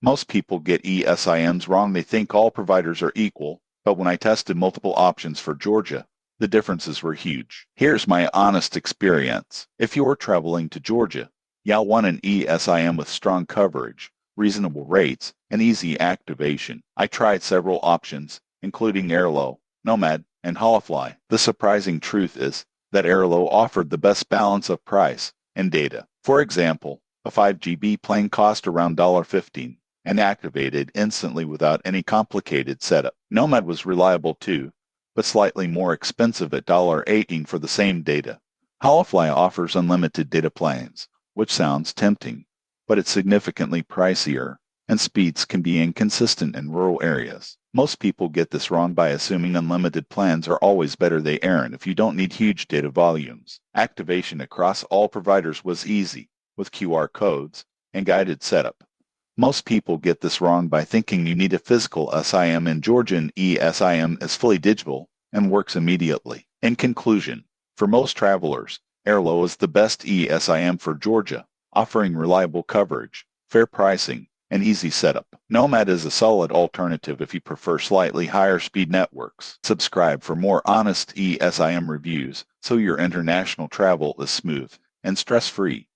Most people get ESIMs wrong. They think all providers are equal, but when I tested multiple options for Georgia, the differences were huge. Here's my honest experience. If you're traveling to Georgia, you'll want an ESIM with strong coverage, reasonable rates, and easy activation. I tried several options, including Airlo, Nomad, and Holofly. The surprising truth is that Airlo offered the best balance of price and data. For example, a 5 GB plan cost around $15 and activated instantly without any complicated setup. Nomad was reliable too, but slightly more expensive at $18 for the same data. Holofly offers unlimited data plans, which sounds tempting, but it's significantly pricier, and speeds can be inconsistent in rural areas. Most people get this wrong by assuming unlimited plans are always better. They aren't if you don't need huge data volumes. Activation across all providers was easy, with QR codes and guided setup. Most people get this wrong by thinking you need a physical SIM in Georgia. An ESIM is fully digital and works immediately. In conclusion, for most travelers, Airlo is the best ESIM for Georgia, offering reliable coverage, fair pricing, and easy setup. Nomad is a solid alternative if you prefer slightly higher speed networks. Subscribe for more honest ESIM reviews so your international travel is smooth and stress-free.